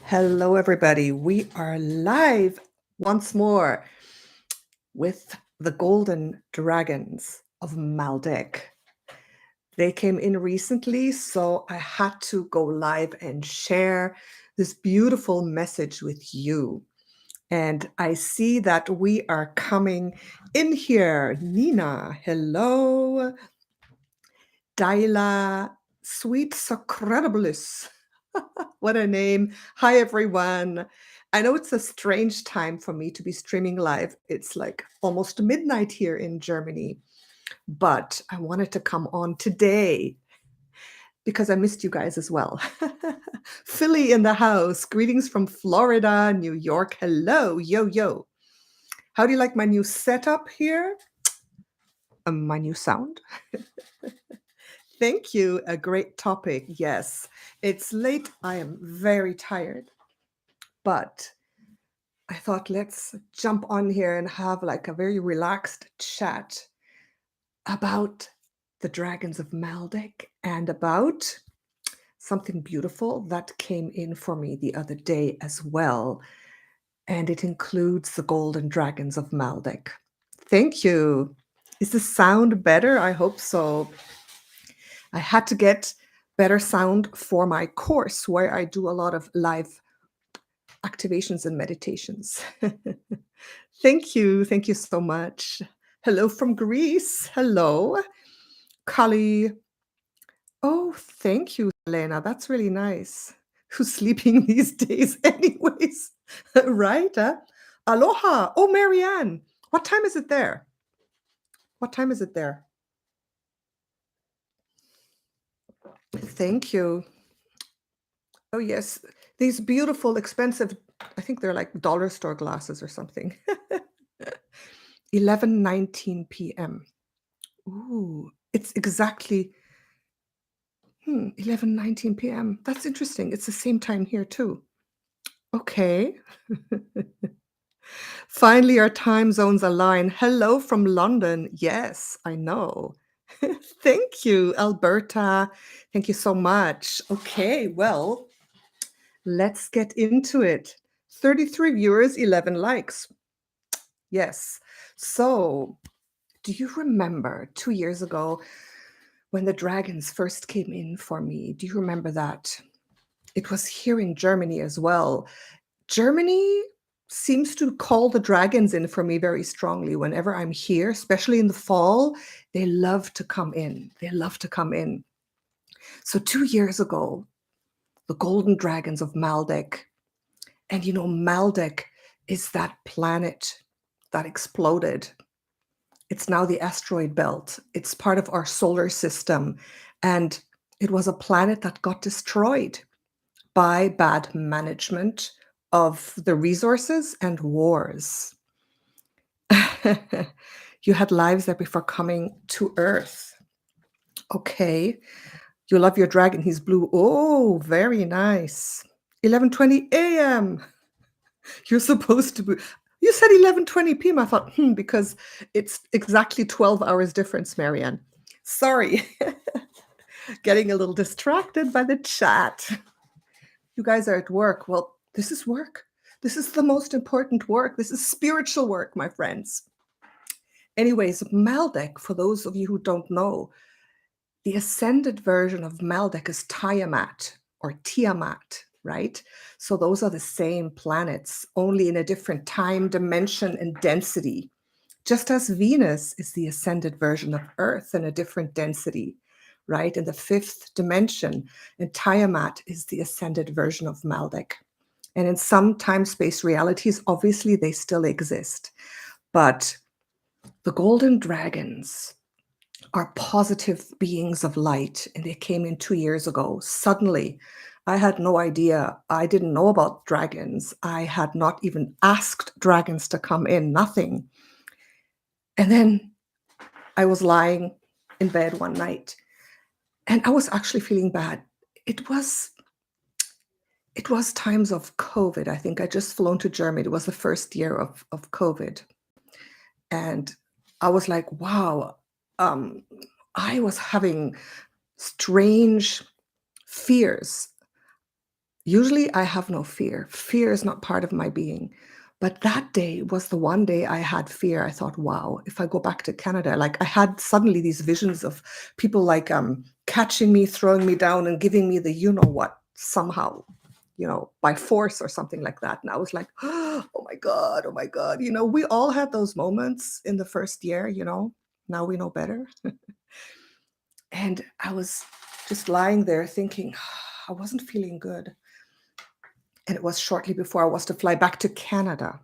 Hello, everybody. We are live once more with the Golden Dragons of Maldek. They came in recently, so I had to go live and share this beautiful message with you. And I see that we are coming in here. Nina, hello. Daila, sweet Socredibilis. What a name. Hi, everyone. I know it's a strange time for me to be streaming live. It's like almost midnight here in Germany, but I wanted to come on today because I missed you guys as well. Philly in the house. Greetings from Florida, New York. Hello. Yo, yo. How do you like my new setup here? My new sound? Thank you. A great topic. Yes, it's late. I am very tired, but I thought let's jump on here and have like a very relaxed chat about the dragons of Maldek and about something beautiful that came in for me the other day as well. And it includes the golden dragons of Maldek. Thank you. Is the sound better? I hope so. I had to get better sound for my course where I do a lot of live activations and meditations. Thank you. Thank you so much. Hello from Greece. Hello. Kali. Oh, thank you, Elena. That's really nice. Who's sleeping these days anyways? Right? Aloha. Oh, Marianne. What time is it there? What time is it there? Thank you. Oh, yes. These beautiful, expensive, I think they're like dollar store glasses or something. 11:19 p.m. Ooh, it's exactly 11:19 p.m. That's interesting. It's the same time here too. Okay. Finally, our time zones align. Hello from London. Yes, I know. Thank you, Alberta. Thank you so much. Okay, well, let's get into it. 33 viewers, 11 likes. Yes. So, do you remember 2 years ago when the dragons first came in for me? Do you remember that? It was here in Germany as well. Germany seems to call the dragons in for me very strongly whenever I'm here, especially in the fall. They love to come in. They love to come in. So 2 years ago, the golden dragons of Maldek. And you know, Maldek is that planet that exploded. It's now the asteroid belt. It's part of our solar system. And it was a planet that got destroyed by bad management of the resources and wars. You had lives there before coming to Earth. Okay. You love your dragon. He's blue. Oh, very nice. 11:20 a.m. You're supposed to be. You said 11:20 p.m. I thought, because it's exactly 12 hours difference, Marianne. Sorry. Getting a little distracted by the chat. You guys are at work. Well, this is work. This is the most important work. This is spiritual work, my friends. Anyways, Maldek, for those of you who don't know, the ascended version of Maldek is Tiamat or Tiamat, right? So those are the same planets, only in a different time, dimension, and density. Just as Venus is the ascended version of Earth in a different density, right? In the fifth dimension. And Tiamat is the ascended version of Maldek. And in some time-space realities, obviously, they still exist. But the golden dragons are positive beings of light, and they came in 2 years ago. Suddenly, I had no idea. I didn't know about dragons. I had not even asked dragons to come in, nothing. And then I was lying in bed one night, and I was actually feeling bad. It was it was times of COVID. I think I just flown to Germany. It was the first year of COVID. And I was like, wow, um, I was having strange fears. Usually I have no fear. Fear is not part of my being. But that day was the one day I had fear. I thought, wow, if I go back to Canada, like I had suddenly these visions of people like catching me, throwing me down, and giving me the you know what somehow, by force or something like that. And I was like, oh my God, oh my God. We all had those moments in the first year, now we know better. And I was just lying there thinking, I wasn't feeling good. And it was shortly before I was to fly back to Canada.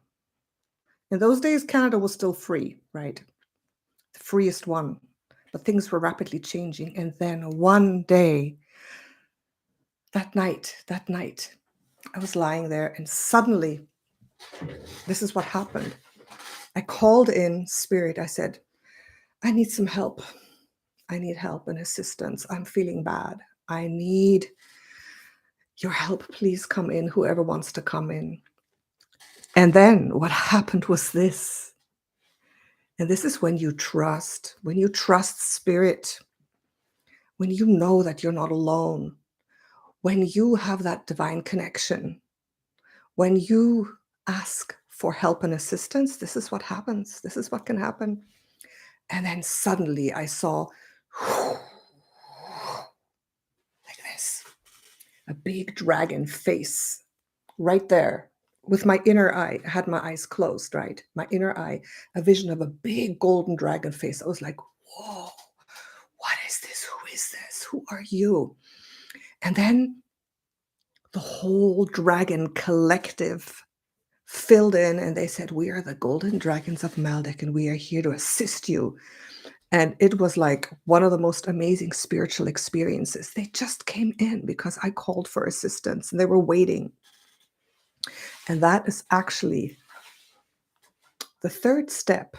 In those days, Canada was still free, right? The freest one. But things were rapidly changing. And then one day, that night, I was lying there, and suddenly, this is what happened. I called in spirit. I said, I need some help. I need help and assistance. I'm feeling bad. I need your help. Please come in, whoever wants to come in. And then what happened was this. And this is when you trust spirit, when you know that you're not alone, when you have that divine connection, when you ask for help and assistance, this is what happens. This is what can happen. And then suddenly I saw like this, a big dragon face right there with my inner eye. I had my eyes closed, right? My inner eye, a vision of a big golden dragon face. I was like, whoa, what is this? Who is this? Who are you? And then the whole dragon collective filled in, and they said, we are the golden dragons of Maldek, and we are here to assist you. And it was like one of the most amazing spiritual experiences. They just came in because I called for assistance, and they were waiting. And that is actually the third step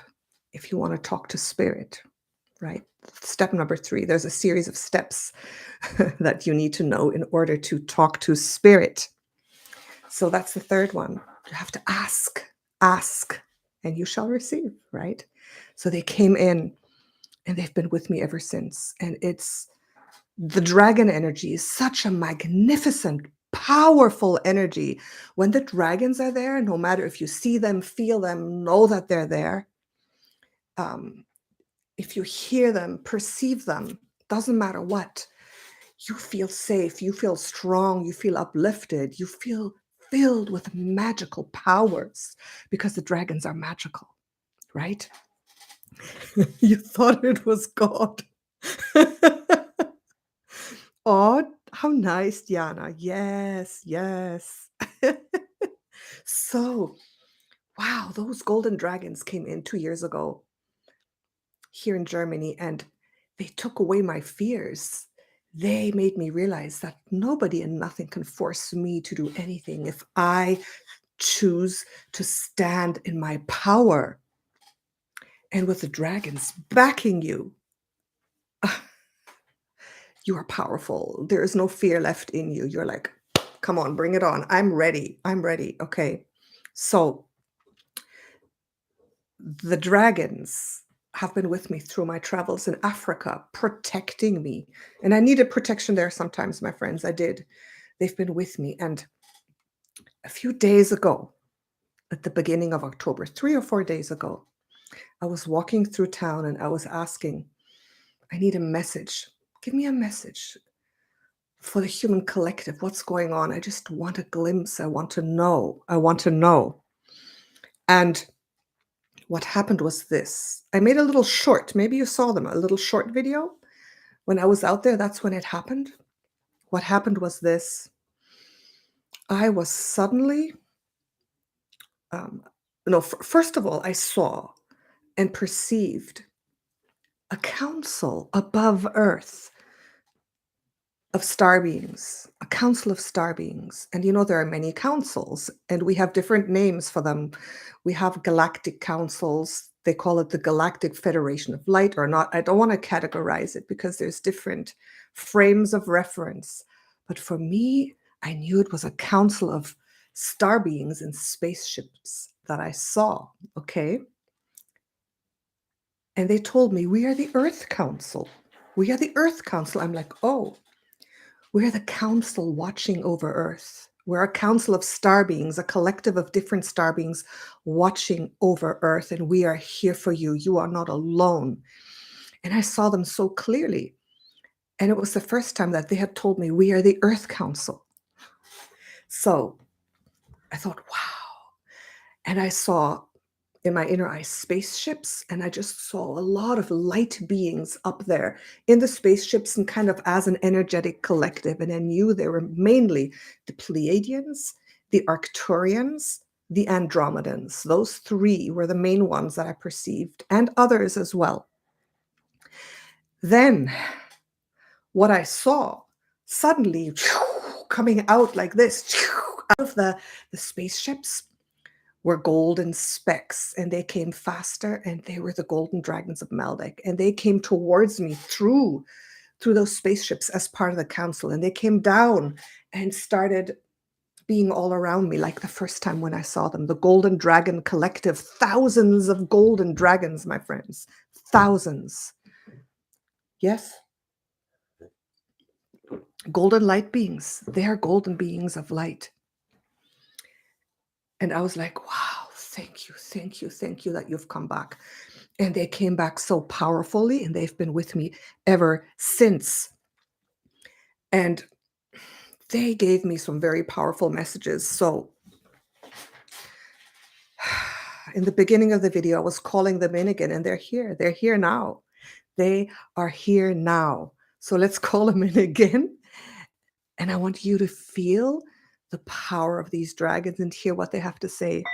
if you want to talk to spirit, right? Step number 3, there's a series of steps that you need to know in order to talk to spirit. So that's the third one. You have to ask, and you shall receive, right? So they came in, and they've been with me ever since. And it's the dragon energy is such a magnificent, powerful energy. When the dragons are there, no matter if you see them, feel them, know that they're there, if you hear them, perceive them, doesn't matter what, you feel safe, you feel strong, you feel uplifted, you feel filled with magical powers because the dragons are magical, right? You thought it was God. Oh, how nice, Diana. Yes, yes. So, wow, those golden dragons came in 2 years ago here in Germany, and they took away my fears. They made me realize that nobody and nothing can force me to do anything if I choose to stand in my power. And with the dragons backing you, you are powerful. There is no fear left in you. You're like, come on, bring it on. I'm ready. I'm ready. Okay. So the dragons have been with me through my travels in Africa, protecting me. And I needed protection there sometimes, my friends. I did. They've been with me. And a few days ago, at the beginning of October, 3 or 4 days ago, I was walking through town and I was asking, I need a message. Give me a message for the human collective. What's going on? I just want a glimpse. I want to know. I want to know. And what happened was this. I made a little short. Maybe you saw them, a little short video. When I was out there, that's when it happened. What happened was this. I was suddenly, no, first of all, I saw and perceived a council above Earth of star beings, a council of star beings. And you know, there are many councils, and we have different names for them. We have galactic councils. They call it the Galactic Federation of Light, or not. I don't want to categorize it because there's different frames of reference. But for me, I knew it was a council of star beings and spaceships that I saw. Okay. And they told me, we are the Earth Council. We are the Earth Council. I'm like, oh, we're the council watching over Earth. We're a council of star beings, a collective of different star beings watching over Earth. And we are here for you. You are not alone. And I saw them so clearly. And it was the first time that they had told me, we are the Earth Council. So I thought, wow. And I saw in my inner eye spaceships, and I just saw a lot of light beings up there in the spaceships and kind of as an energetic collective. And I knew they were mainly the Pleiadians, the Arcturians, the Andromedans. Those three were the main ones that I perceived, and others as well. Then what I saw suddenly coming out like this, out of the spaceships, were golden specks, and they came faster, and they were the golden dragons of Maldek, and they came towards me through those spaceships as part of the council, and they came down and started being all around me like the first time when I saw them. The Golden Dragon Collective, thousands of golden dragons, my friends, thousands. Yes, golden light beings. They are golden beings of light. And I was like, wow, thank you, thank you, thank you that you've come back. And they came back so powerfully, and they've been with me ever since. And they gave me some very powerful messages. So in the beginning of the video, I was calling them in again, and they're here. They're here now. They are here now. So let's call them in again. And I want you to feel the power of these dragons and hear what they have to say.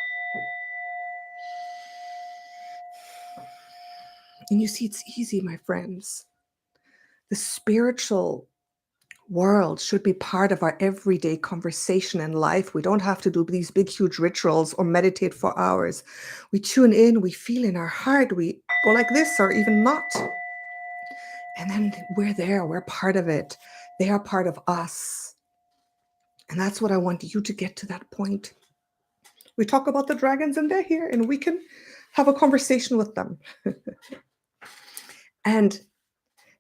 And you see, it's easy, my friends. The spiritual world should be part of our everyday conversation in life. We don't have to do these big, huge rituals or meditate for hours. We tune in, we feel in our heart, we go like this or even not. And then we're there, we're part of it. They are part of us. And that's what I want you to get to that point. We talk about the dragons and they're here, and we can have a conversation with them. And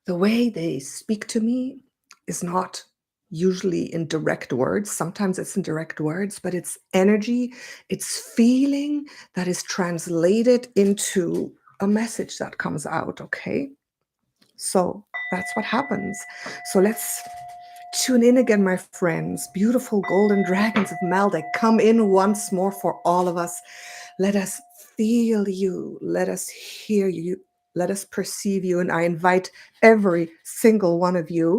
the way they speak to me is not usually in direct words. Sometimes it's in direct words, but it's energy, it's feeling that is translated into a message that comes out, okay? So that's what happens. So let's tune in again, my friends. Beautiful golden dragons of Maldek, come in once more for all of us. Let us feel you. Let us hear you. Let us perceive you. And I invite every single one of you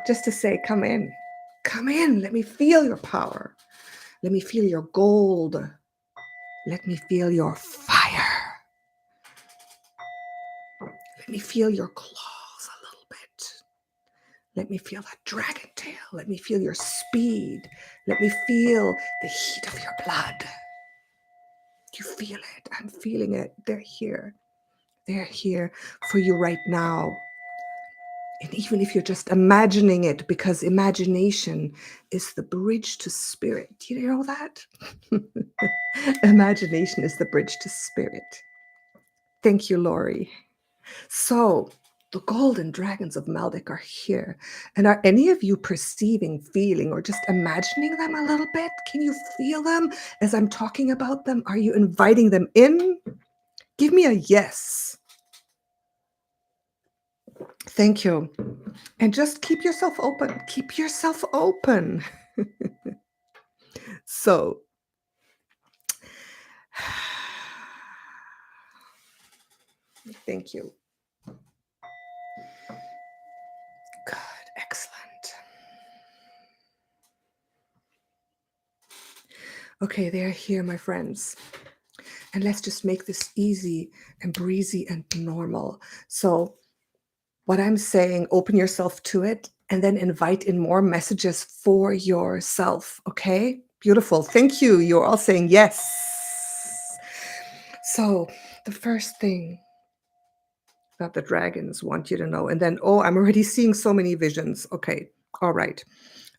just to say, come in. Come in. Let me feel your power. Let me feel your gold. Let me feel your fire. Let me feel your claws a little bit. Let me feel that dragon tail. Let me feel your speed. Let me feel the heat of your blood. You feel it. I'm feeling it. They're here. They're here for you right now. And even if you're just imagining it, because imagination is the bridge to spirit. Do you know that? Imagination is the bridge to spirit. Thank you, Lori. So the golden dragons of Maldek are here. And are any of you perceiving, feeling, or just imagining them a little bit? Can you feel them as I'm talking about them? Are you inviting them in? Give me a yes. Thank you. And just keep yourself open. Keep yourself open. So, thank you. Good. Excellent. Okay, they're here, my friends. And let's just make this easy and breezy and normal. So what I'm saying, open yourself to it and then invite in more messages for yourself. Okay? Beautiful. Thank you. You're all saying yes. So the first thing that the dragons want you to know, and then, oh, I'm already seeing so many visions. Okay. All right.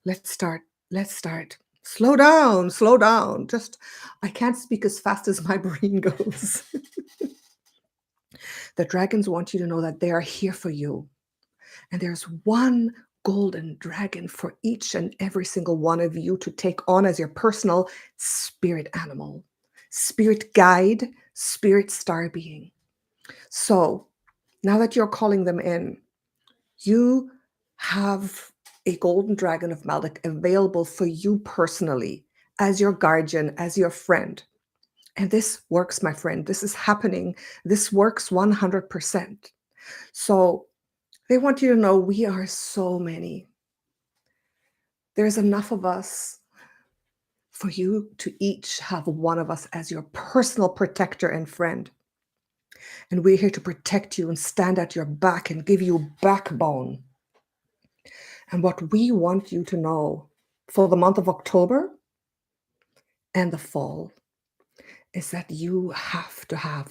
Let's start. Let's start. Slow down. Slow down. Just, I can't speak as fast as my brain goes. The dragons want you to know that they are here for you. And there's one golden dragon for each and every single one of you to take on as your personal spirit animal, spirit guide, spirit star being. So now that you're calling them in, you have a golden dragon of Maldek available for you personally as your guardian, as your friend. And this works, my friend. This is happening. This works 100%. So they want you to know we are so many. There's enough of us for you to each have one of us as your personal protector and friend. And we're here to protect you and stand at your back and give you backbone. And what we want you to know for the month of October and the fall is that you have to have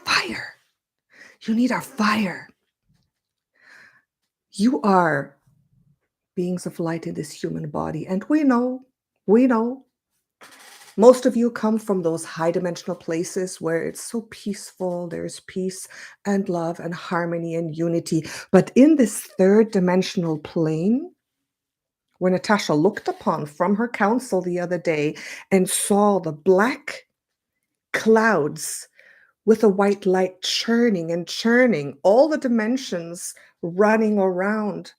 fire. You need our fire. You are beings of light in this human body. And we know, most of you come from those high dimensional places where it's so peaceful. There's peace and love and harmony and unity. But in this third dimensional plane, where Natasha looked upon from her council the other day and saw the black clouds with a white light churning and churning, all the dimensions running around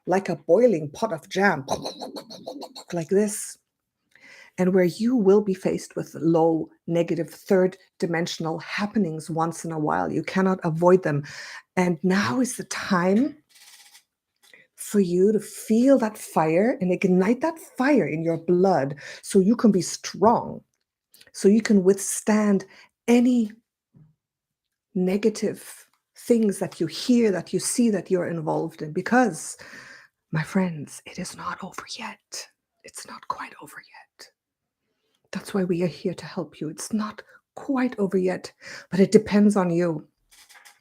like a boiling pot of jam, like this. And where you will be faced with low, negative, third dimensional happenings once in a while. You cannot avoid them. And now is the time for you to feel that fire and ignite that fire in your blood so you can be strong, so you can withstand any negative things that you hear, that you see, that you're involved in. Because, my friends, it is not over yet. It's not quite over yet. That's why we are here to help you. It's not quite over yet, but it depends on you.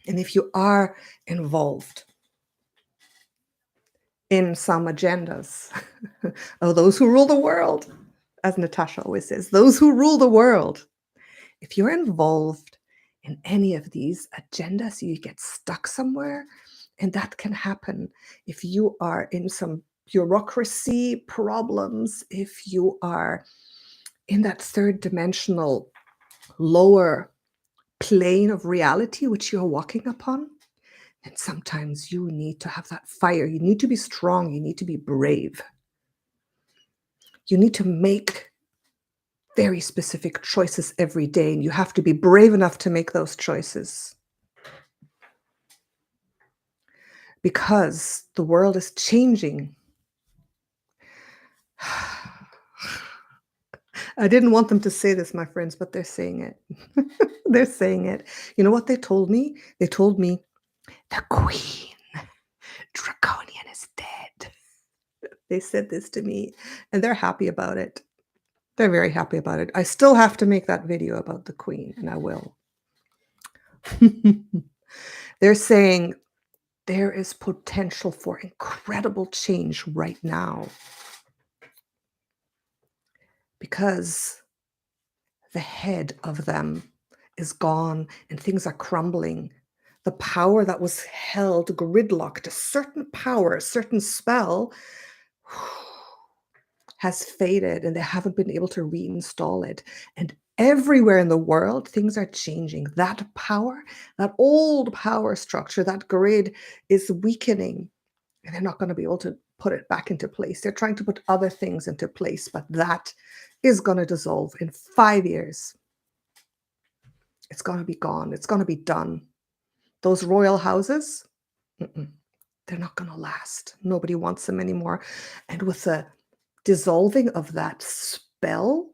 And if you are involved in some agendas, oh, those who rule the world, as Natasha always says, those who rule the world, if you're involved in any of these agendas, you get stuck somewhere, and that can happen if you are in some bureaucracy problems, if you are in that third dimensional lower plane of reality which you're walking upon. And sometimes you need to have that fire. You need to be strong. You need to be brave. You need to make very specific choices every day, and you have to be brave enough to make those choices. Because the world is changing. I didn't want them to say this, my friends, but they're saying it. They're saying it. You know what they told me? They told me, the Queen Draconian is dead. They said this to me, and they're happy about it. They're very happy about it. I still have to make that video about the Queen, and I will. They're saying there is potential for incredible change right now because the head of them is gone and things are crumbling. The power that was held gridlocked, a certain power, a certain spell, has faded, and they haven't been able to reinstall it. And everywhere in the world, things are changing. That power, that old power structure, that grid is weakening, and they're not going to be able to put it back into place. They're trying to put other things into place, but that is going to dissolve in 5 years. It's going to be gone. It's going to be done. Those royal houses, they're not going to last. Nobody wants them anymore. And with the dissolving of that spell,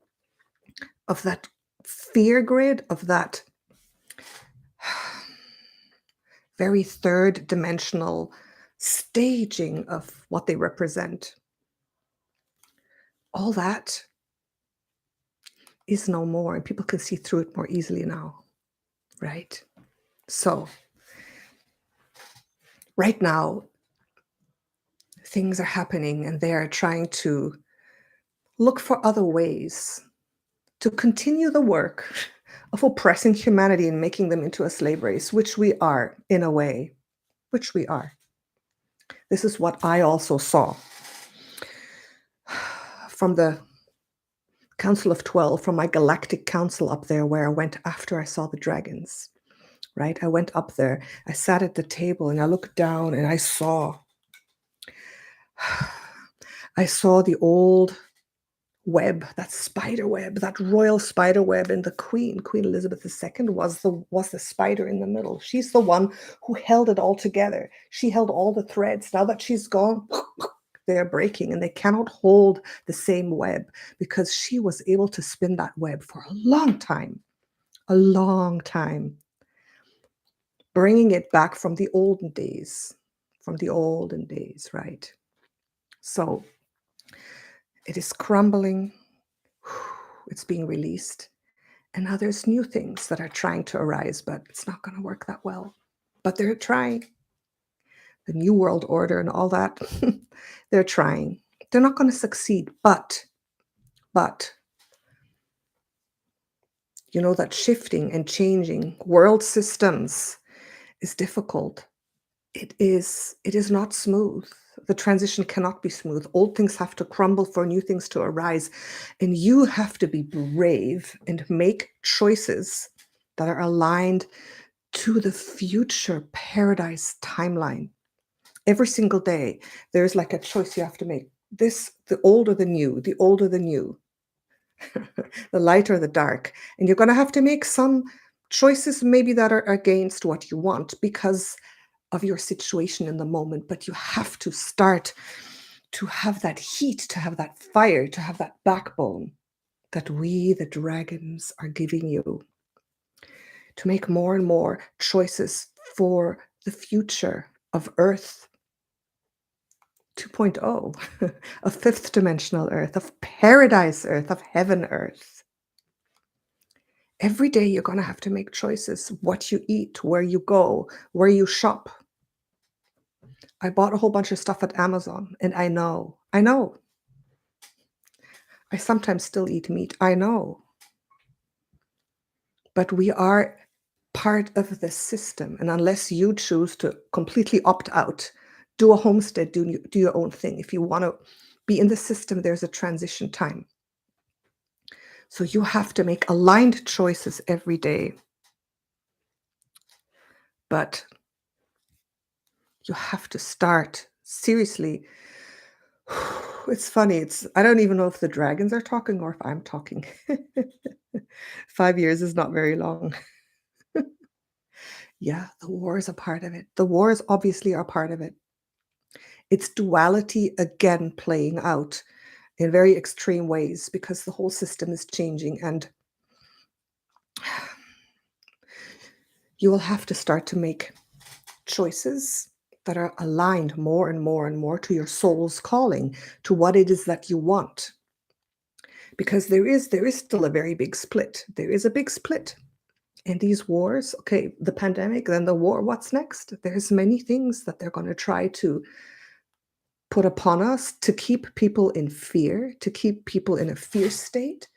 of that fear grid, of that very third dimensional staging of what they represent, all that is no more, and people can see through it more easily now, right? So, right now, things are happening, and they are trying to look for other ways to continue the work of oppressing humanity and making them into a slave race, which we are, in a way, which we are. This is what I also saw from the Council of 12, from my galactic council up there, where I went after I saw the dragons, right? I went up there, I sat at the table, and I looked down, and I saw the old web, that spider web, that royal spider web, and the Queen Elizabeth II, was the spider in the middle. She's the one who held it all together. She held all the threads. Now that she's gone, they're breaking, and they cannot hold the same web, because she was able to spin that web for a long time, bringing it back from the olden days, right? So it is crumbling. It's being released. And now there's new things that are trying to arise, but it's not going to work that well. But they're trying. The New World Order and all that, they're trying. They're not going to succeed, but, you know, that shifting and changing world systems is difficult. It is not smooth. The transition cannot be smooth. Old things have to crumble for new things to arise. And you have to be brave and make choices that are aligned to the future paradise timeline. Every single day, there's like a choice you have to make. The old or the new, the light or the dark. And you're going to have to make some choices maybe that are against what you want because of your situation in the moment, but you have to start to have that heat, to have that fire, to have that backbone that we, the dragons, are giving you, to make more and more choices for the future of Earth 2.0, of fifth dimensional Earth, of paradise Earth, of heaven Earth. Every day you're going to have to make choices, what you eat, where you go, where you shop. I bought a whole bunch of stuff at Amazon, and I know. I sometimes still eat meat, I know. But we are part of the system, and unless you choose to completely opt out, do a homestead, do your own thing. If you want to be in the system, there's a transition time. So you have to make aligned choices every day. But you have to start seriously. It's funny. I don't even know if the dragons are talking or if I'm talking. 5 years is not very long. Yeah, the war is a part of it. The wars obviously are part of it. It's duality again playing out in very extreme ways because the whole system is changing, and you will have to start to make choices that are aligned more and more and more to your soul's calling, to what it is that you want. Because there is still a very big split. There is a big split. And these wars, okay, the pandemic, then the war, what's next? There's many things that they're going to try to put upon us to keep people in fear, to keep people in a fear state,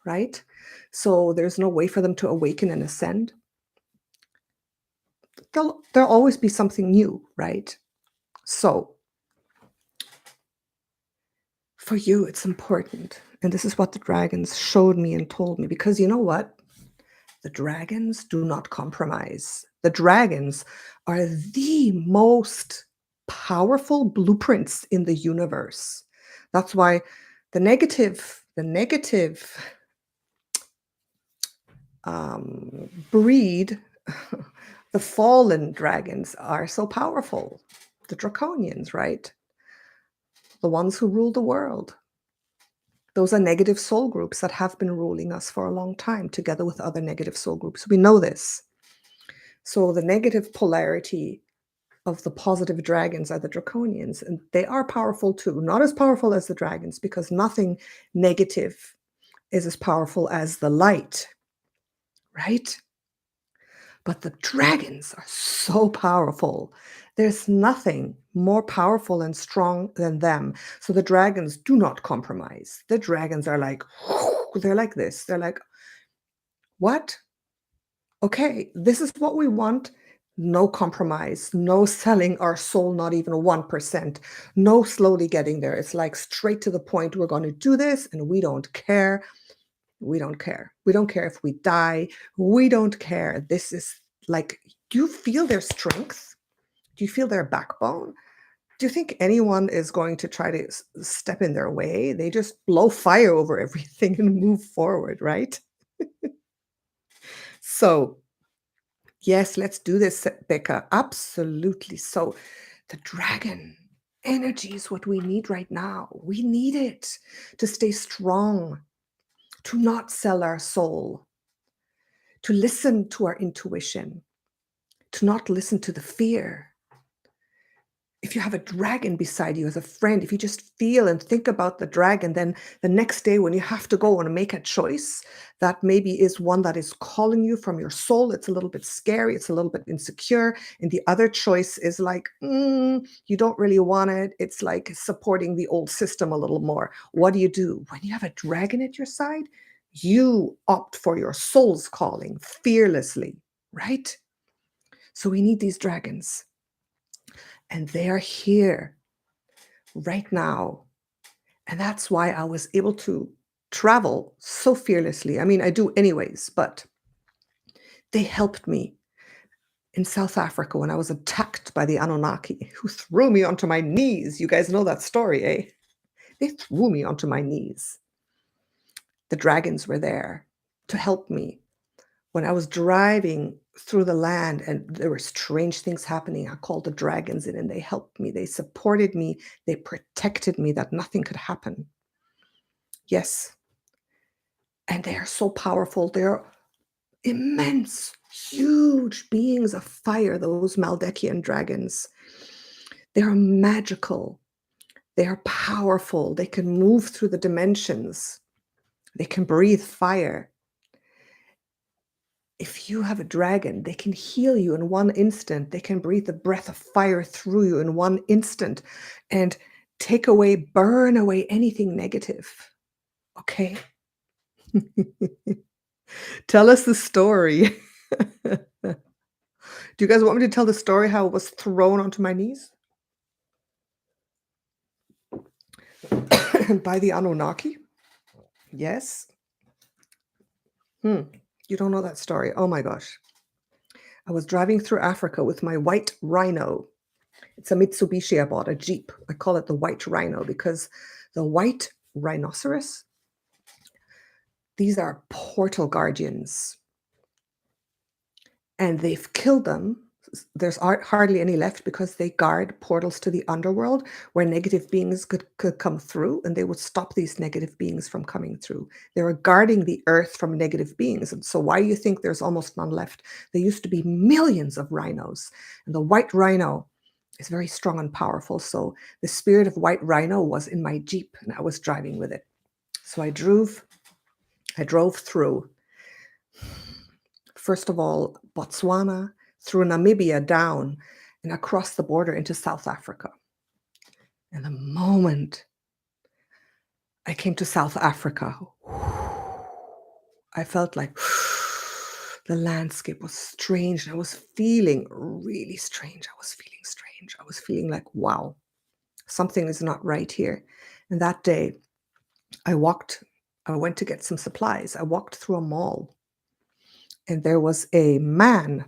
right? So there's no way for them to awaken and ascend. There'll always be something new, right? So for you, it's important. And this is what the dragons showed me and told me, because you know what? The dragons do not compromise. The dragons are the most powerful blueprints in the universe. That's why the negative breed, the fallen dragons, are so powerful. The draconians, right? The ones who rule the world. Those are negative soul groups that have been ruling us for a long time, together with other negative soul groups. We know this. So the negative polarity of the positive dragons are the draconians, and they are powerful too. Not as powerful as the dragons, because nothing negative is as powerful as the light, right? But the dragons are so powerful. There's nothing more powerful and strong than them. So the dragons do not compromise. The dragons are like, they're like this. They're like, what? Okay, this is what we want. No compromise, no selling our soul, not even 1%, no slowly getting there. It's like straight to the point. We're going to do this and we don't care. We don't care. We don't care if we die. We don't care. This is like, do you feel their strength? Do you feel their backbone? Do you think anyone is going to try to step in their way? They just blow fire over everything and move forward, right? So, yes, let's do this, Becca. Absolutely. So, the dragon energy is what we need right now. We need it to stay strong, to not sell our soul, to listen to our intuition, to not listen to the fear. If you have a dragon beside you as a friend, if you just feel and think about the dragon, then the next day when you have to go and make a choice that maybe is one that is calling you from your soul, it's a little bit scary, it's a little bit insecure, and the other choice is like, you don't really want it. It's like supporting the old system a little more. What do you do? When you have a dragon at your side, you opt for your soul's calling fearlessly, right? So we need these dragons. And they are here right now. And that's why I was able to travel so fearlessly. I mean, I do anyways, but they helped me in South Africa when I was attacked by the Anunnaki, who threw me onto my knees. You guys know that story, eh? They threw me onto my knees. The dragons were there to help me. When I was driving through the land and there were strange things happening, I called the dragons in and they helped me. They supported me. They protected me that nothing could happen. Yes. And they are so powerful. They're immense, huge beings of fire, those Maldekian dragons. They are magical. They are powerful. They can move through the dimensions. They can breathe fire. If you have a dragon, they can heal you in one instant. They can breathe the breath of fire through you in one instant and burn away anything negative. Okay? Tell us the story. Do you guys want me to tell the story how I was thrown onto my knees? By the Anunnaki? Yes. You don't know that story. Oh my gosh. I was driving through Africa with my white rhino. It's a Mitsubishi I bought, a Jeep. I call it the white rhino because the white rhinoceros, these are portal guardians. And they've killed them. There's hardly any left because they guard portals to the underworld where negative beings could come through, and they would stop these negative beings from coming through. They were guarding the earth from negative beings. And so why do you think there's almost none left? There used to be millions of rhinos, and the white rhino is very strong and powerful. So the spirit of white rhino was in my Jeep, and I was driving with it. So I drove through, first of all, Botswana, through Namibia down and across the border into South Africa. And the moment I came to South Africa, I felt like the landscape was strange. I was feeling really strange. I was feeling strange. I was feeling like, wow, something is not right here. And that day, I went to get some supplies. I walked through a mall, and there was a man.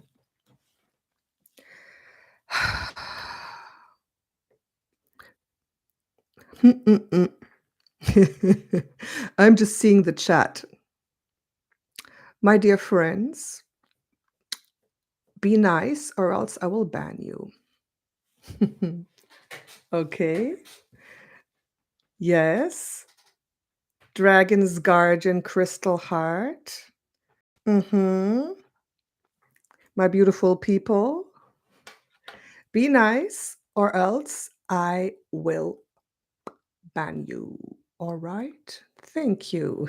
I'm just seeing the chat. My dear friends, be nice or else I will ban you. Okay. Yes. Dragon's Guardian Crystal Heart. Mm-hmm. My beautiful people, be nice or else I will ban you. All right? Thank you.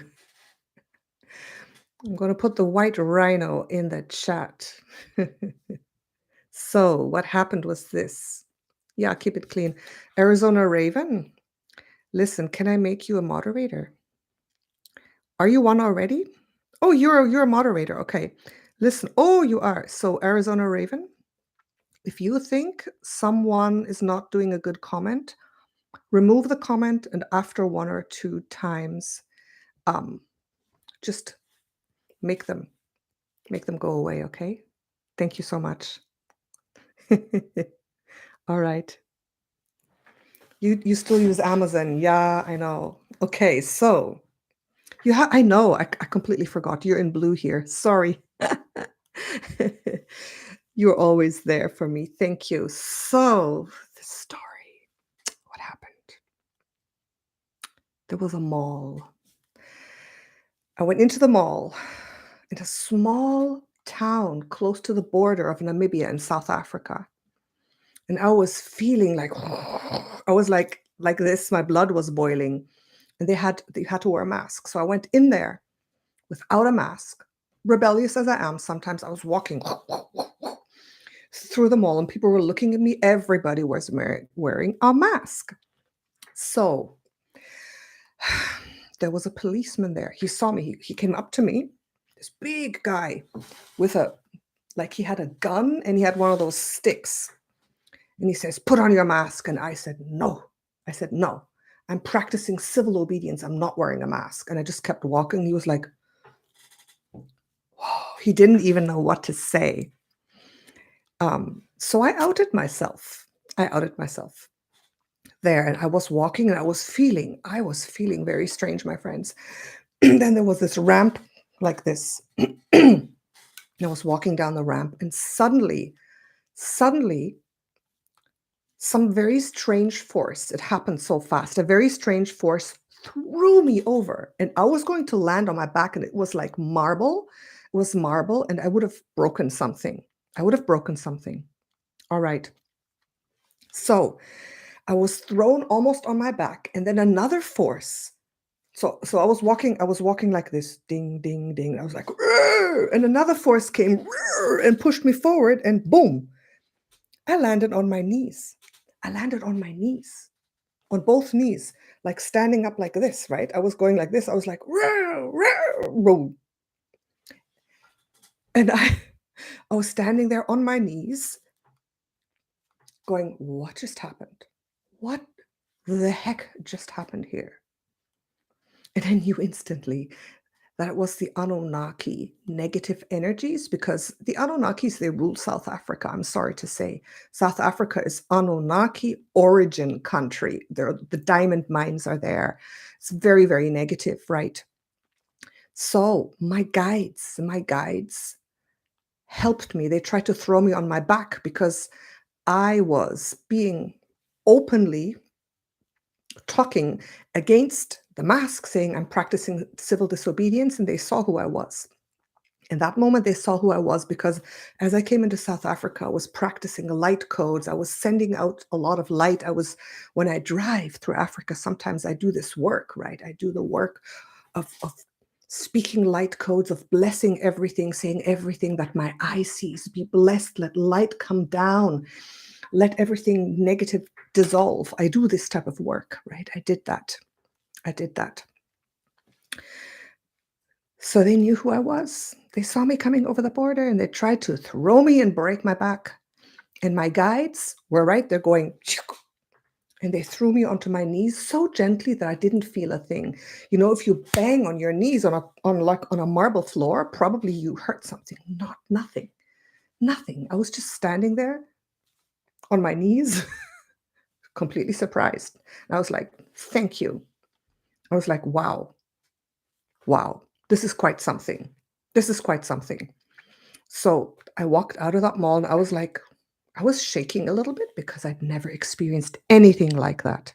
I'm going to put the white rhino in the chat. So, what happened was this. Yeah, keep it clean. Arizona Raven, listen, can I make you a moderator? Are you one already? Oh, you're a moderator. Okay. Listen. Oh, you are. So, Arizona Raven, if you think someone is not doing a good comment, remove the comment and after 1 or 2 times, just make them go away, okay? Thank you so much. All right. You still use Amazon. Yeah, I know. Okay, so I know. I completely forgot. You're in blue here. Sorry. You're always there for me. Thank you. So, the story. What happened? There was a mall. I went into the mall in a small town close to the border of Namibia in South Africa. And I was feeling like I was like this, my blood was boiling. And they had to wear a mask. So I went in there without a mask. Rebellious as I am, sometimes I was walking through the mall and people were looking at me. Everybody was wearing a mask. So there was a policeman there. He saw me. He came up to me, this big guy with he had a gun and he had one of those sticks. And he says, "Put on your mask." And I said, "No." I said, "No, I'm practicing civil obedience. I'm not wearing a mask." And I just kept walking. He was like, whoa. He didn't even know what to say. So I outed myself. There, and I was walking and I was feeling very strange, my friends. Then there was this ramp like this. And I was walking down the ramp and suddenly, some very strange force, it happened so fast, a very strange force threw me over and I was going to land on my back and it was like marble. It was marble and I would have broken something. All right. So I was thrown almost on my back and then another force. So I was walking like this, ding, ding, ding. I was like, "Rrr!" And another force came "Rrr!" and pushed me forward and boom, I landed on my knees. On both knees, like standing up like this, right? I was going like this. I was like, "Rrr, rrr, rrr." And I was standing there on my knees going, what just happened? What the heck just happened here? And I knew instantly that it was the Anunnaki negative energies because the Anunnakis, they ruled South Africa. I'm sorry to say. South Africa is Anunnaki origin country. The diamond mines are there. It's very, very negative, right? So my guides helped me. They tried to throw me on my back because I was being openly talking against the mask, saying I'm practicing civil disobedience, and they saw who I was. In that moment, they saw who I was because as I came into South Africa, I was practicing light codes. I was sending out a lot of light. When I drive through Africa, sometimes I do this work, right? I do the work of speaking light codes, of blessing everything, saying everything that my eye sees, be blessed, let light come down, let everything negative dissolve. I do this type of work, right? I did that. So they knew who I was. They saw me coming over the border and they tried to throw me and break my back. And my guides were right there going, and they threw me onto my knees so gently that I didn't feel a thing. You know, if you bang on your knees on a marble floor, probably you hurt something. Nothing. I was just standing there on my knees, completely surprised. And I was like, thank you. I was like, wow, this is quite something. So I walked out of that mall and I was shaking a little bit because I'd never experienced anything like that.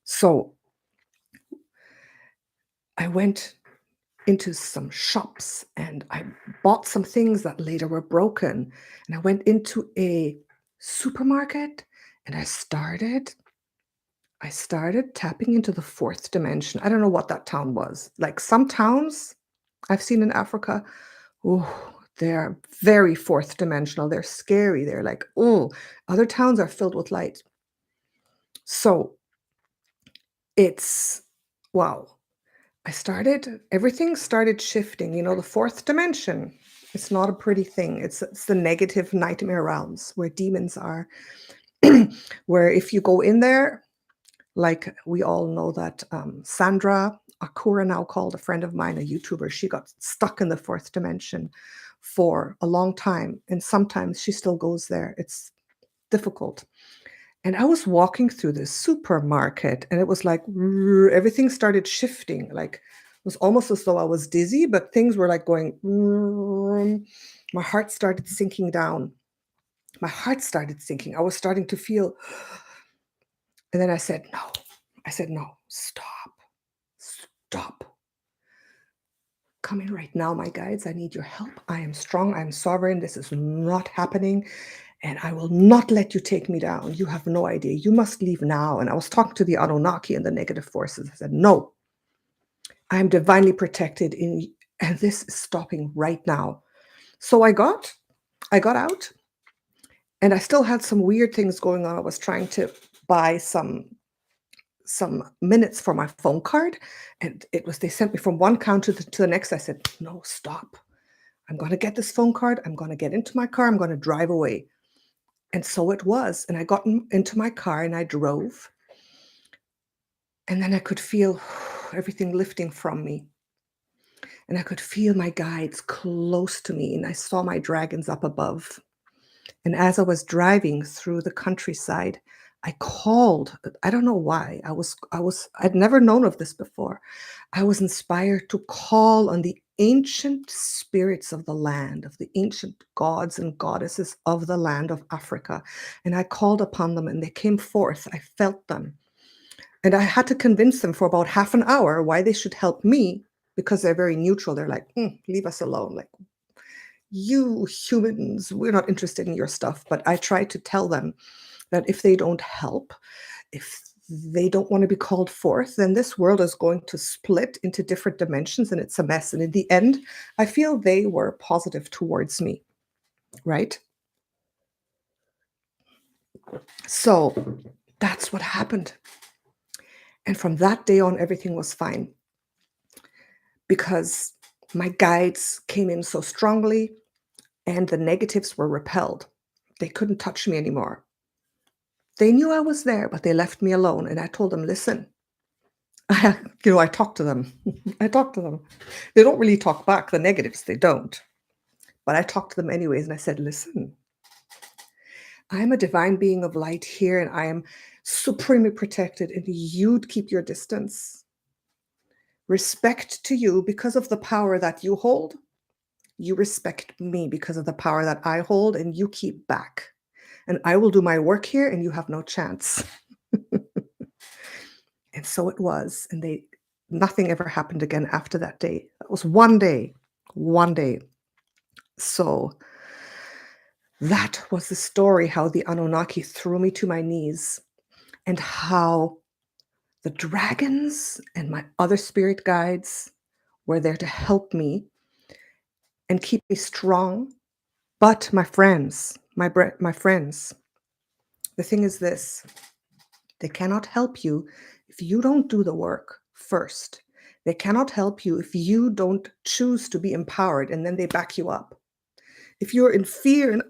So I went into some shops and I bought some things that later were broken. And I went into a supermarket and I started tapping into the fourth dimension. I don't know what that town was. Like some towns I've seen in Africa, oh, they're very fourth dimensional. They're scary. They're like, oh, other towns are filled with light. So it's wow. Everything started shifting. The fourth dimension. It's not a pretty thing. It's the negative nightmare realms where demons are. Where if you go in there, like we all know that Sandra Akura, now called a friend of mine, a YouTuber, she got stuck in the fourth dimension for a long time. And sometimes she still goes there. It's difficult. And I was walking through this supermarket and it was like everything started shifting. Like it was almost as though I was dizzy, but things were like going. My heart started sinking down. My heart started sinking. I was starting to feel. And then I said, no. I said, no, stop. Stop. Come in right now, my guides. I need your help. I am strong. I am sovereign. This is not happening. And I will not let you take me down. You have no idea. You must leave now. And I was talking to the Anunnaki and the negative forces. I said, no, I am divinely protected and this is stopping right now. So I got out and I still had some weird things going on. I was trying to buy some minutes for my phone card. And they sent me from one counter to the next. I said, no, stop. I'm going to get this phone card. I'm going to get into my car. I'm going to drive away. And so it was. And I got into my car and I drove. And then I could feel everything lifting from me. And I could feel my guides close to me. And I saw my dragons up above. And as I was driving through the countryside, I called. I don't know why. I'd never known of this before. I was inspired to call on the ancient spirits of the land, of the ancient gods and goddesses of the land of Africa. And I called upon them and they came forth. I felt them. And I had to convince them for about half an hour why they should help me because they're very neutral. They're like, leave us alone. Like, you humans, we're not interested in your stuff. But I tried to tell them that if they don't help, if they don't want to be called forth, then this world is going to split into different dimensions and it's a mess. And in the end, I feel they were positive towards me, right? So that's what happened. And from that day on, everything was fine because my guides came in so strongly and the negatives were repelled. They couldn't touch me anymore. They knew I was there, but they left me alone. And I told them, listen, I talk to them. I talk to them. They don't really talk back, the negatives, they don't. But I talked to them anyways. And I said, listen, I'm a divine being of light here and I am supremely protected and you'd keep your distance. Respect to you because of the power that you hold. You respect me because of the power that I hold and you keep back. And I will do my work here and you have no chance. And so it was. And nothing ever happened again after that day. That was one day. So that was the story, how the Anunnaki threw me to my knees and how the dragons and my other spirit guides were there to help me and keep me strong. But my friends, my friends, the thing is this, they cannot help you if you don't do the work first. They cannot help you if you don't choose to be empowered and then they back you up. If you're in fear and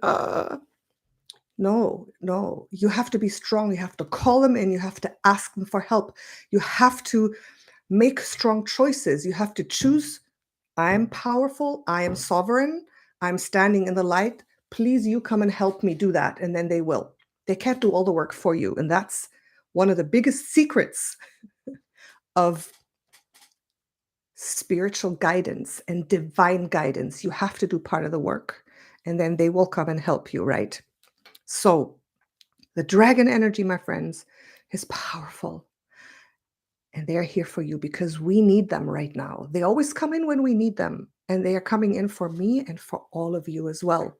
no, you have to be strong. You have to call them in. You have to ask them for help. You have to make strong choices. You have to choose. I am powerful. I am sovereign. I'm standing in the light. Please, you come and help me do that. And then they will. They can't do all the work for you. And that's one of the biggest secrets of spiritual guidance and divine guidance. You have to do part of the work and then they will come and help you, right? So the dragon energy, my friends, is powerful. And they're here for you because we need them right now. They always come in when we need them. And they are coming in for me and for all of you as well.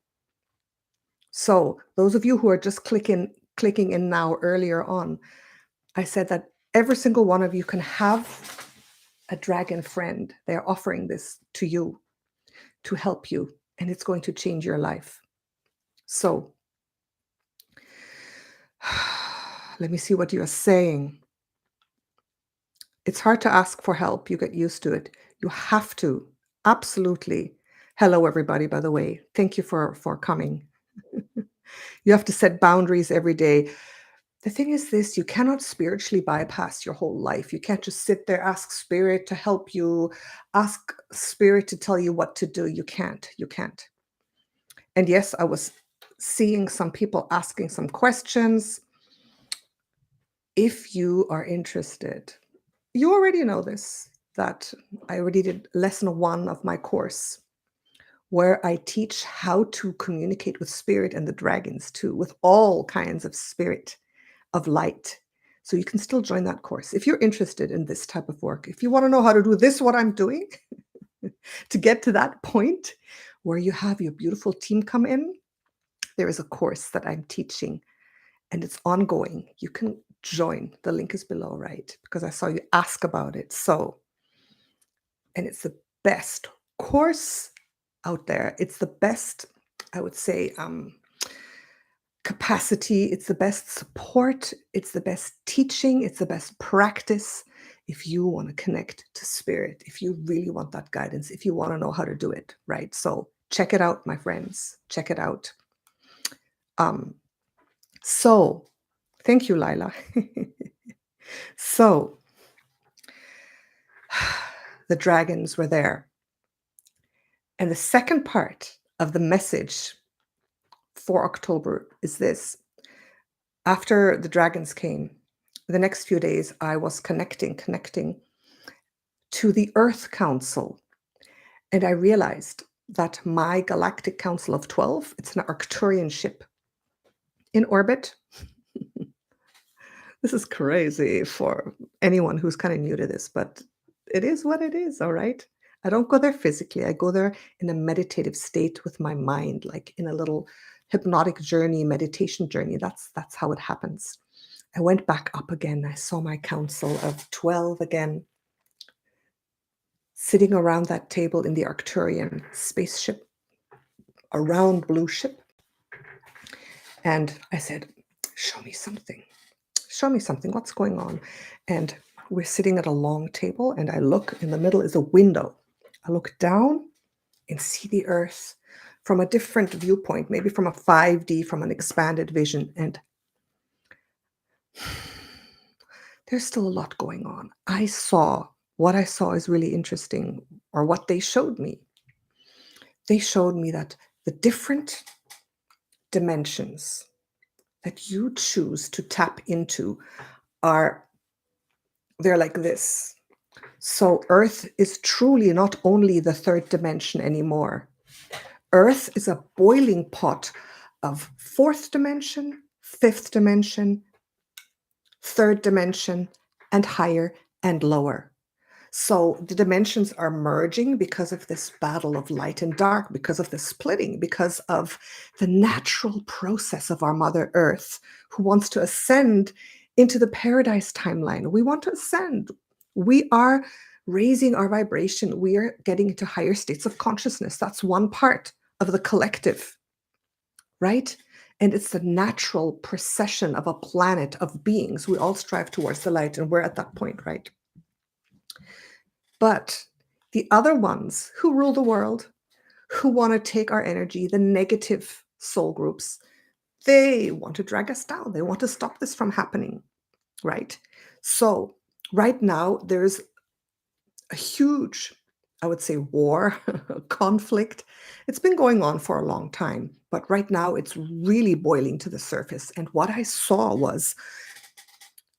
So those of you who are just clicking in now earlier on, I said that every single one of you can have a dragon friend. They're offering this to you to help you, and it's going to change your life. So let me see what you're saying. It's hard to ask for help. You get used to it. You have to. Absolutely. Hello, everybody, by the way. Thank you for coming. You have to set boundaries every day. The thing is this, you cannot spiritually bypass your whole life. You can't just sit there, ask spirit to help you, ask spirit to tell you what to do. You can't. You can't. And yes, I was seeing some people asking some questions. If you are interested, you already know this, that I already did lesson 1 of my course, where I teach how to communicate with spirit and the dragons too, with all kinds of spirit, of light. So you can still join that course if you're interested in this type of work. If you want to know how to do this, what I'm doing, to get to that point where you have your beautiful team come in, there is a course that I'm teaching and it's ongoing. You can join. The link is below, right? Because I saw you ask about it. So, and it's the best course out there. It's the best, I would say, capacity. It's the best support. It's the best teaching. It's the best practice. If you want to connect to spirit, if you really want that guidance, if you want to know how to do it, right? So check it out, my friends. Check it out. So thank you, Lila. So the dragons were there. And the second part of the message for October is this. After the dragons came, the next few days, I was connecting to the Earth Council. And I realized that my galactic council of 12, it's an Arcturian ship in orbit. This is crazy for anyone who's kind of new to this, but it is what it is, all right? I don't go there physically. I go there in a meditative state with my mind, like in a little hypnotic journey, meditation journey. That's how it happens. I went back up again. I saw my council of 12 again, sitting around that table in the Arcturian spaceship, a round blue ship. And I said, show me something. Show me something. What's going on? And we're sitting at a long table, and I look, in the middle is a window. I look down and see the earth from a different viewpoint, maybe from a 5D, from an expanded vision. And there's still a lot going on. What I saw is really interesting, or what they showed me. They showed me that the different dimensions that you choose to tap into they're like this. So Earth is truly not only the third dimension anymore. Earth is a boiling pot of fourth dimension, fifth dimension, third dimension, and higher and lower. So the dimensions are merging because of this battle of light and dark, because of the splitting, because of the natural process of our Mother Earth, who wants to ascend into the paradise timeline. We want to ascend. We are raising our vibration. We are getting into higher states of consciousness. That's one part of the collective, right? And it's the natural procession of a planet of beings. We all strive towards the light, and we're at that point, right? But the other ones who rule the world, who want to take our energy, the negative soul groups, they want to drag us down. They want to stop this from happening, right? So right now, there's a huge, I would say, war, conflict. It's been going on for a long time, but right now it's really boiling to the surface. And what I saw was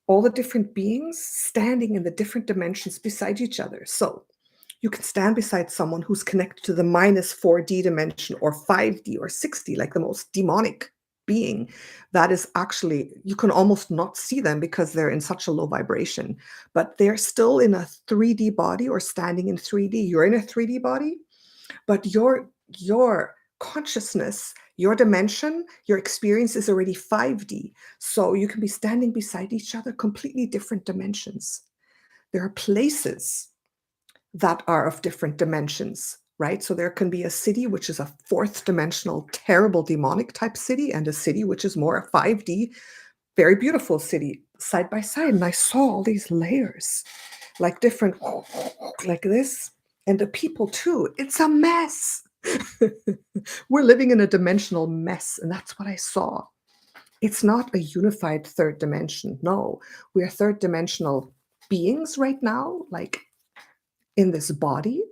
all the different beings standing in the different dimensions beside each other. So you can stand beside someone who's connected to the minus 4D dimension, or 5D, or 6D, like the most demonic being that is actually, you can almost not see them because they're in such a low vibration, but they're still in a 3D body or standing in 3D. You're in a 3D body, but your consciousness, your dimension, your experience is already 5D. So you can be standing beside each other, completely different dimensions. There are places that are of different dimensions, right? So there can be a city which is a fourth dimensional, terrible demonic type city, and a city which is more a 5D, very beautiful city side by side. And I saw all these layers, like different, like this. And the people too. It's a mess. We're living in a dimensional mess. And that's what I saw. It's not a unified third dimension. No, we're third dimensional beings right now, like in this body,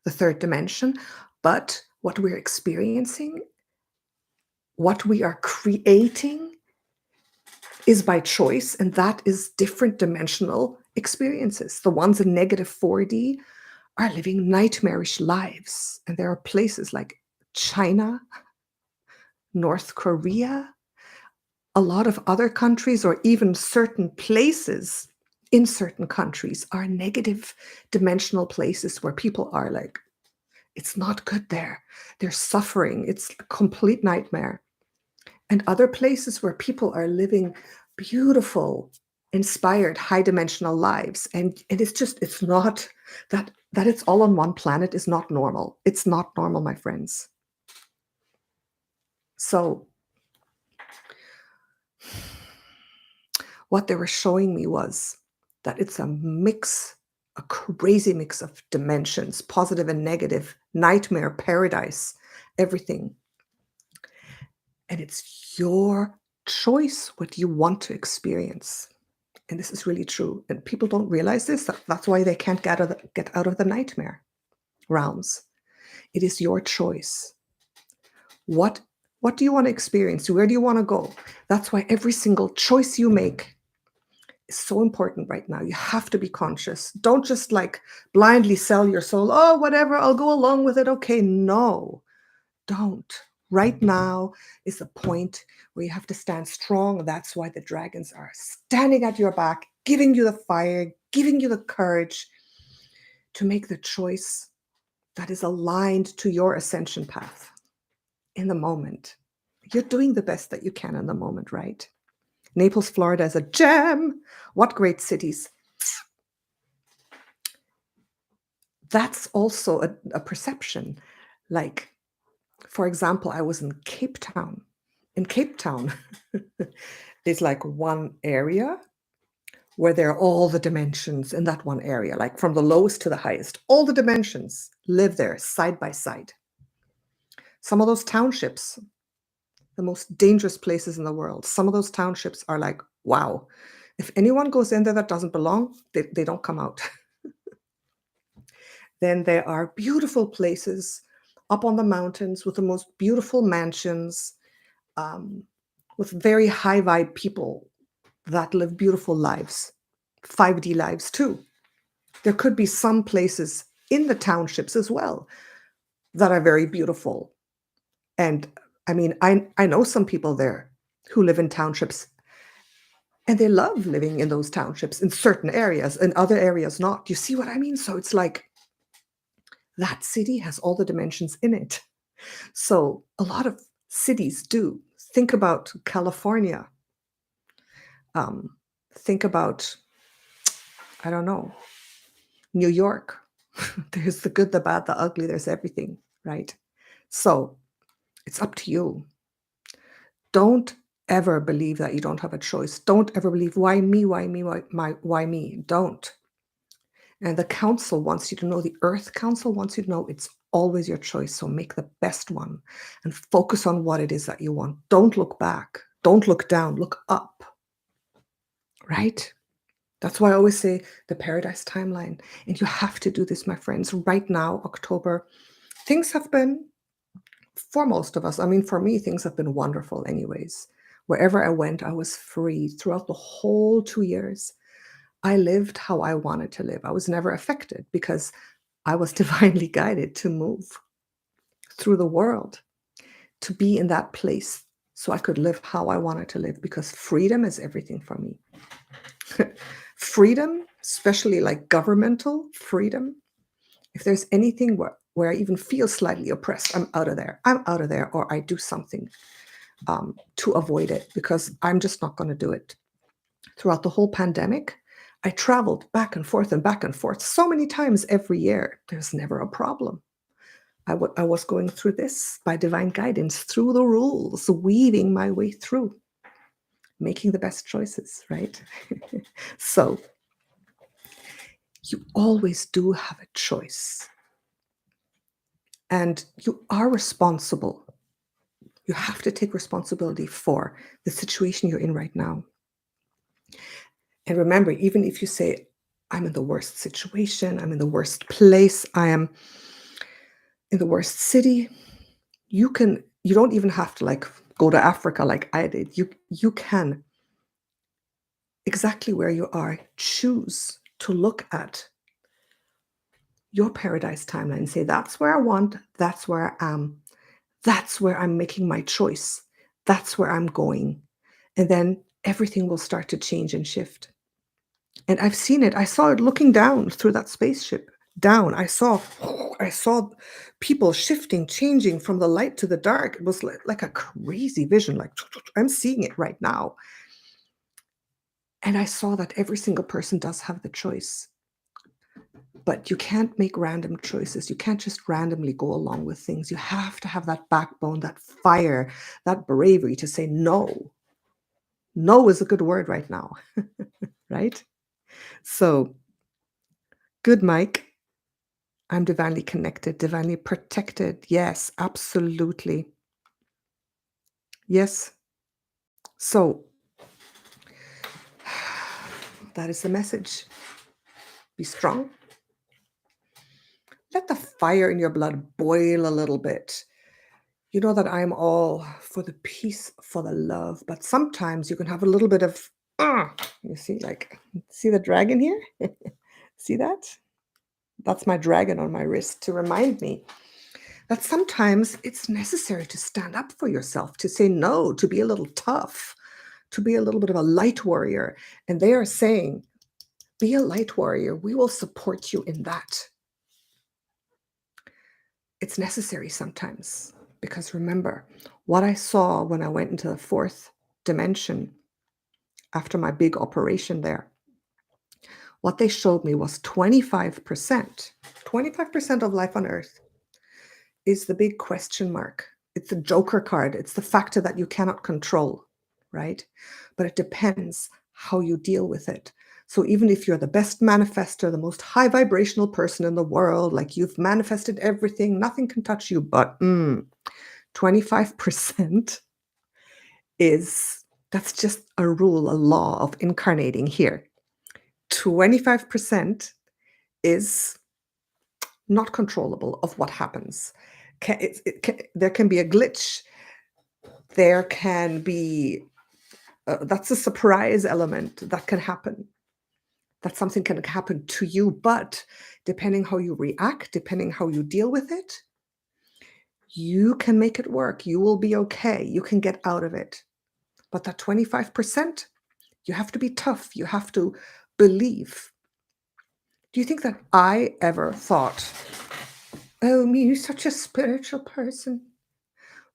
the third dimension. But what we're experiencing, what we are creating is by choice, and that is different dimensional experiences. The ones in negative 4D are living nightmarish lives. And there are places like China, North Korea, a lot of other countries, or even certain places in certain countries are negative dimensional places where people are like, it's not good there. They're suffering. It's a complete nightmare. And other places where people are living beautiful, inspired, high dimensional lives. And it's not that it's all on one planet is not normal. It's not normal, my friends. So what they were showing me was that it's a mix, a crazy mix of dimensions, positive and negative, nightmare, paradise, everything. And it's your choice what you want to experience. And this is really true. And people don't realize this. That's why they can't get out of the nightmare realms. It is your choice. What do you want to experience? Where do you want to go? That's why every single choice you make is so important right now. You have to be conscious. Don't just like blindly sell your soul. Oh, whatever, I'll go along with it. Okay, no, don't. Right now is the point where you have to stand strong. That's why the dragons are standing at your back, giving you the fire, giving you the courage to make the choice that is aligned to your ascension path in the moment. You're doing the best that you can in the moment, right? Naples, Florida is a gem. What great cities. That's also a perception. Like, for example, I was in Cape Town. In Cape Town, there's like one area where there are all the dimensions in that one area, like from the lowest to the highest. All the dimensions live there side by side. Some of those townships, the most dangerous places in the world, some of those townships are like, wow, if anyone goes in there that doesn't belong, they don't come out. Then there are beautiful places up on the mountains with the most beautiful mansions, with very high vibe people that live beautiful lives, 5D lives too. There could be some places in the townships as well that are very beautiful. And I mean, I know some people there who live in townships, and they love living in those townships in certain areas, in other areas not. You see what I mean? So it's like that city has all the dimensions in it. So a lot of cities do. Think about California. Think about, I don't know, New York. There's the good, the bad, the ugly, there's everything, right? So it's up to you. Don't ever believe that you don't have a choice. Don't ever believe, why me, why me, why me? Don't. And the council wants you to know, the Earth Council wants you to know it's always your choice. So make the best one and focus on what it is that you want. Don't look back. Don't look down. Look up. Right? That's why I always say the paradise timeline. And you have to do this, my friends. Right now, October, things have been, for most of us, I mean, for me, things have been wonderful anyways. Wherever I went, I was free throughout the whole 2 years. I lived how I wanted to live. I was never affected because I was divinely guided to move through the world, to be in that place so I could live how I wanted to live, because freedom is everything for me. Freedom, especially like governmental freedom. If there's anything where I even feel slightly oppressed, I'm out of there. I'm out of there, or I do something to avoid it, because I'm just not going to do it. Throughout the whole pandemic, I traveled back and forth so many times every year. There's never a problem. I was going through this by divine guidance, through the rules, weaving my way through, making the best choices, right? So you always do have a choice. And you are responsible. You have to take responsibility for the situation you're in right now. And remember, even if you say, I'm in the worst situation, I'm in the worst place, I am in the worst city, you don't even have to like go to Africa like I did. You can, exactly where you are, choose to look at your paradise timeline and say, that's where I want, that's where I am, that's where I'm making my choice, that's where I'm going. And then everything will start to change and shift. And I've seen it. I saw it looking down through that spaceship. Down. I saw people shifting, changing from the light to the dark. It was like a crazy vision. Like, I'm seeing it right now. And I saw that every single person does have the choice. But you can't make random choices. You can't just randomly go along with things. You have to have that backbone, that fire, that bravery to say no. No is a good word right now, right? So, good, Mike. I'm divinely connected, divinely protected. Yes, absolutely. Yes. So, that is the message. Be strong. Let the fire in your blood boil a little bit. You know that I'm all for the peace, for the love, but sometimes you can have a little bit of, you see the dragon here? See that? That's my dragon on my wrist to remind me that sometimes it's necessary to stand up for yourself, to say no, to be a little tough, to be a little bit of a light warrior. And they are saying, be a light warrior. We will support you in that. It's necessary sometimes, because remember, what I saw when I went into the fourth dimension after my big operation there, what they showed me was 25% of life on Earth is the big question mark. It's the joker card. It's the factor that you cannot control, right? But it depends how you deal with it. So even if you're the best manifester, the most high vibrational person in the world, like you've manifested everything, nothing can touch you, but 25% that's just a rule, a law of incarnating here. 25% is not controllable of what happens. There can be a glitch. There can be, that's a surprise element that can happen. That something can happen to you, but depending how you react, depending how you deal with it, you can make it work. You will be okay. You can get out of it. But that 25%, you have to be tough. You have to believe. Do you think that I ever thought, oh, me, such a spiritual person,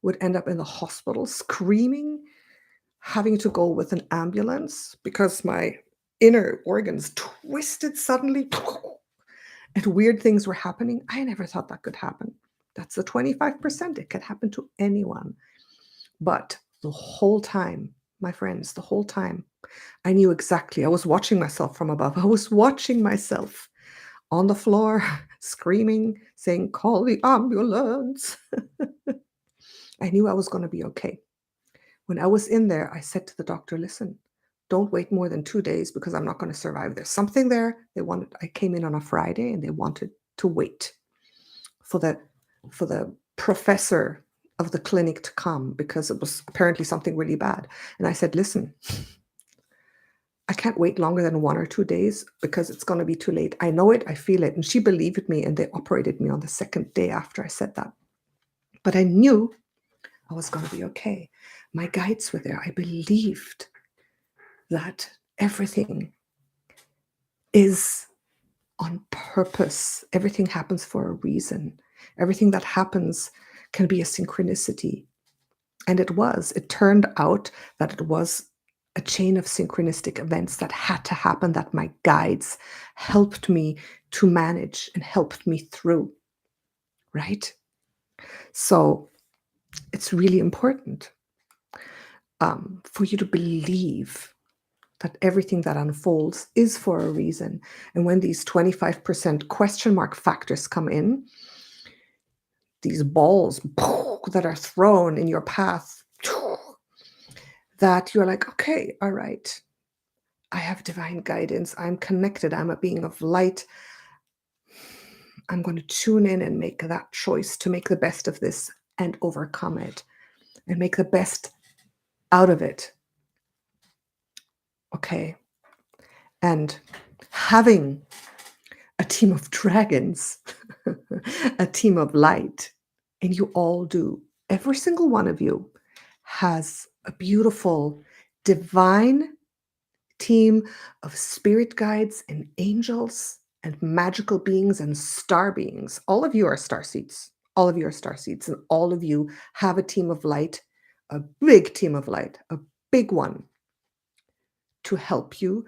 would end up in the hospital screaming, having to go with an ambulance because my inner organs twisted suddenly and weird things were happening? I never thought that could happen. That's the 25%. It could happen to anyone. But the whole time, my friends, the whole time, I knew exactly. I was watching myself from above. I was watching myself on the floor, screaming, saying, call the ambulance. I knew I was going to be okay. When I was in there, I said to the doctor, listen, don't wait more than 2 days because I'm not going to survive. There's something there. I came in on a Friday and they wanted to wait for the professor of the clinic to come because it was apparently something really bad. And I said, listen, I can't wait longer than 1 or 2 days because it's going to be too late. I know it. I feel it. And she believed me and they operated me on the second day after I said that. But I knew I was going to be okay. My guides were there. I believed that everything is on purpose. Everything happens for a reason. Everything that happens can be a synchronicity. And it was. It turned out that it was a chain of synchronistic events that had to happen, that my guides helped me to manage and helped me through. Right? So it's really important for you to believe that everything that unfolds is for a reason. And when these 25% question mark factors come in, these balls that are thrown in your path, that you're like, okay, all right, I have divine guidance. I'm connected. I'm a being of light. I'm going to tune in and make that choice to make the best of this and overcome it and make the best out of it. Okay. And having a team of dragons, a team of light, and you all do. Every single one of you has a beautiful, divine team of spirit guides and angels and magical beings and star beings. All of you are starseeds. All of you are starseeds, and all of you have a team of light, a big team of light, a big one to help you,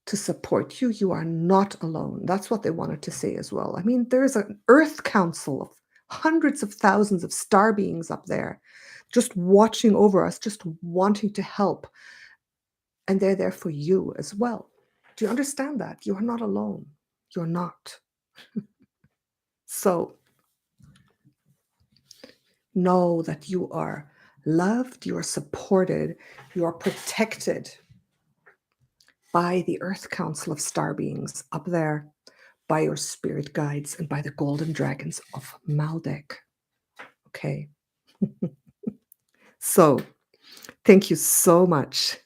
to support you. You are not alone. That's what they wanted to say as well. I mean, there's an Earth Council of hundreds of thousands of star beings up there, just watching over us, just wanting to help. And they're there for you as well. Do you understand that? You are not alone. You're not. So know that you are loved, you are supported, you are protected by the Earth Council of star beings up there, by your spirit guides, and by the golden dragons of Maldek. Okay. So thank you so much.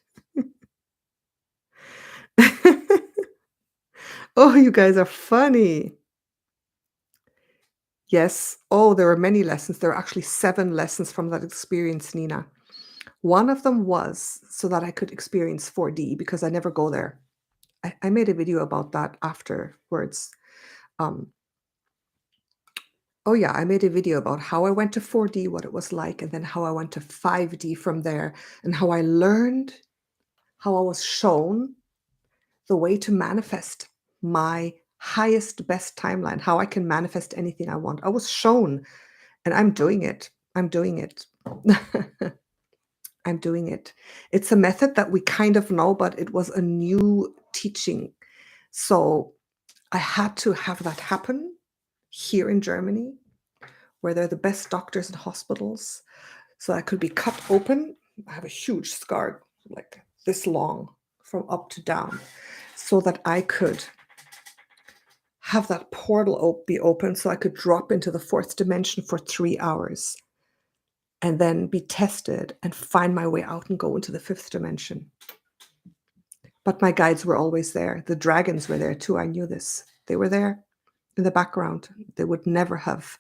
Oh, you guys are funny. Yes. Oh, there were many lessons. There are actually 7 lessons from that experience, Nina. One of them was so that I could experience 4D because I never go there. I made a video about that afterwards. Oh yeah, I made a video about how I went to 4D, what it was like, and then how I went to 5D from there, and how I learned, how I was shown the way to manifest my highest, best timeline, how I can manifest anything I want. I was shown, and I'm doing it. I'm doing it. I'm doing it. It's a method that we kind of know, but it was a new teaching. So I had to have that happen here in Germany, where they're the best doctors and hospitals. So I could be cut open. I have a huge scar, like this long, from up to down, so that I could have that portal be open so I could drop into the 4th dimension for 3 hours and then be tested and find my way out and go into the 5th dimension. But my guides were always there. The dragons were there too. I knew this. They were there in the background. They would never have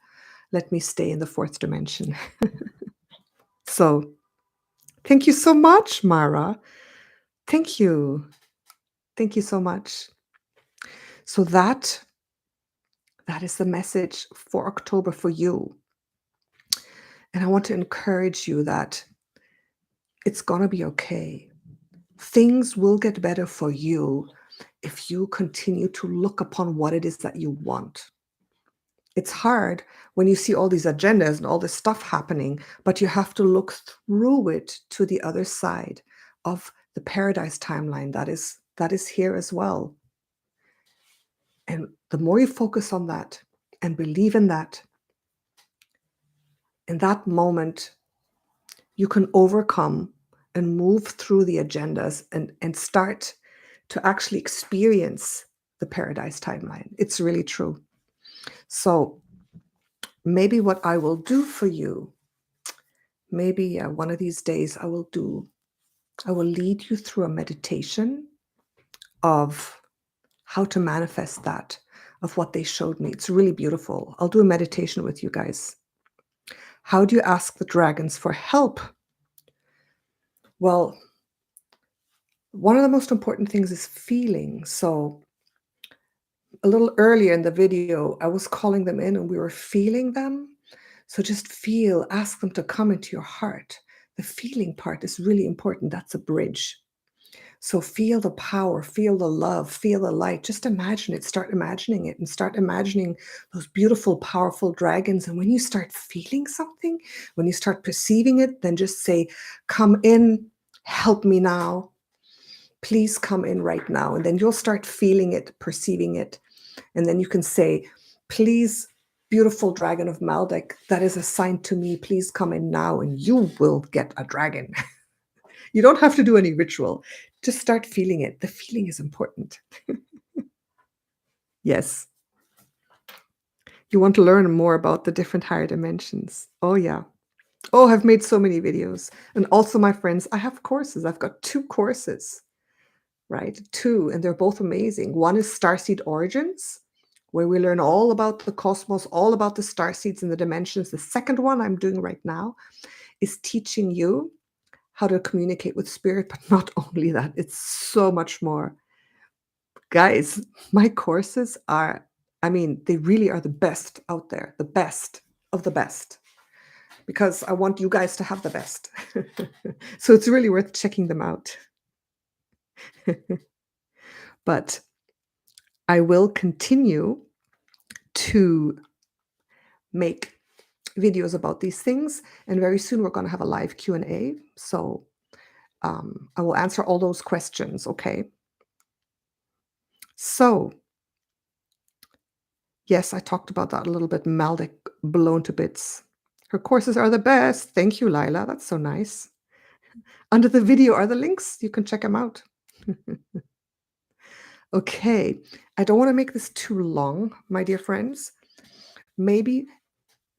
let me stay in the 4th dimension. So thank you so much, Mara. Thank you. Thank you so much. So that is the message for October for you. And I want to encourage you that it's going to be okay. Things will get better for you if you continue to look upon what it is that you want. It's hard when you see all these agendas and all this stuff happening, but you have to look through it to the other side of the paradise timeline that is here as well. And the more you focus on that and believe in that moment, you can overcome and move through the agendas and start to actually experience the paradise timeline. It's really true. So maybe what I will do for you, maybe one of these days I will lead you through a meditation of how to manifest that, of what they showed me. It's really beautiful. I'll do a meditation with you guys. How do you ask the dragons for help Well, one of the most important things is feeling. So a little earlier in the video, I was calling them in and we were feeling them. So just feel, ask them to come into your heart. The feeling part is really important. That's a bridge. So feel the power, feel the love, feel the light. Just imagine it. Start imagining it and start imagining those beautiful, powerful dragons. And when you start feeling something, when you start perceiving it, then just say, come in, help me now. Please come in right now. And then you'll start feeling it, perceiving it. And then you can say, please, beautiful dragon of Maldek, that is assigned to me, please come in now and you will get a dragon. You don't have to do any ritual. Just start feeling it. The feeling is important. Yes. You want to learn more about the different higher dimensions. Oh, yeah. Oh, I've made so many videos. And also, my friends, I have courses. I've got 2 courses, right? 2, and they're both amazing. One is Starseed Origins, where we learn all about the cosmos, all about the star seeds and the dimensions. The second one I'm doing right now is teaching you how to communicate with spirit, but not only that, it's so much more. Guys, my courses are, I mean, they really are the best out there, the best of the best, because I want you guys to have the best. So it's really worth checking them out. But I will continue to make videos about these things, and very soon we're going to have a live Q&A. So I will answer all those questions, okay? So yes, I talked about that a little bit. Maldek, blown to bits. Her courses are the best. Thank you, Lila. That's so nice. Under the video are the links. You can check them out. Okay. I don't want to make this too long, my dear friends. Maybe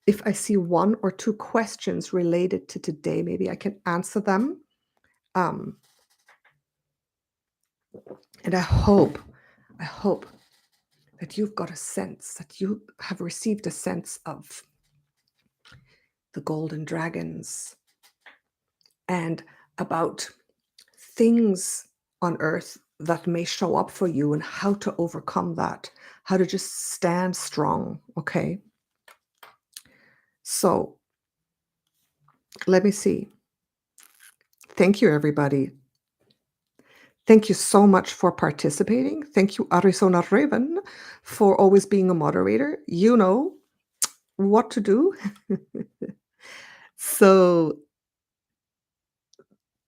if I see 1 or 2 questions related to today, maybe I can answer them. And I hope that you've got a sense, that you have received a sense of the golden dragons and about things on earth that may show up for you and how to overcome that, how to just stand strong, okay? So let me see. Thank you, everybody. Thank you so much for participating. Thank you, Arizona Raven, for always being a moderator. You know what to do. So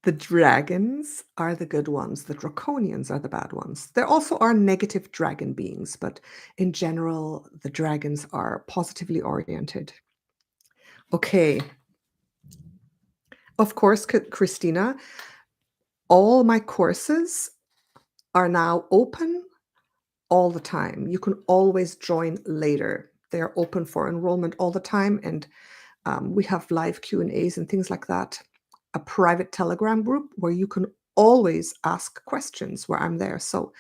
the dragons are the good ones. The draconians are the bad ones. There also are negative dragon beings, but in general, the dragons are positively oriented. Okay. Of course, Christina, all my courses are now open all the time. You can always join later. They are open for enrollment all the time, and we have live Q&As and things like that. A private Telegram group where you can always ask questions where I'm there. So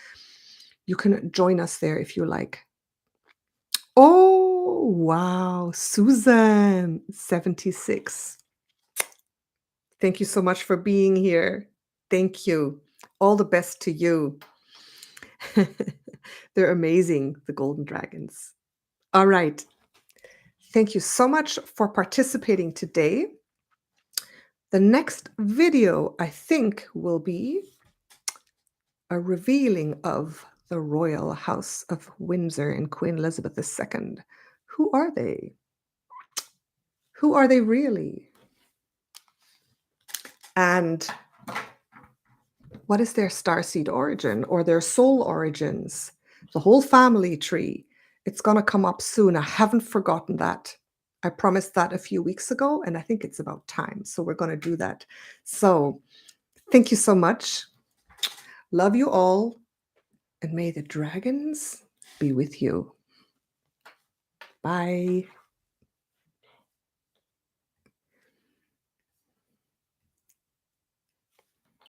you can join us there if you like. Oh, wow. Susan, 76. Thank you so much for being here. Thank you. All the best to you. They're amazing, the golden dragons. All right. Thank you so much for participating today. The next video, I think, will be a revealing of the royal house of Windsor and Queen Elizabeth II. Who are they? Who are they really? And what is their starseed origin or their soul origins? The whole family tree. It's going to come up soon. I haven't forgotten that. I promised that a few weeks ago, and I think it's about time. So we're going to do that. So thank you so much. Love you all. And may the dragons be with you. Bye.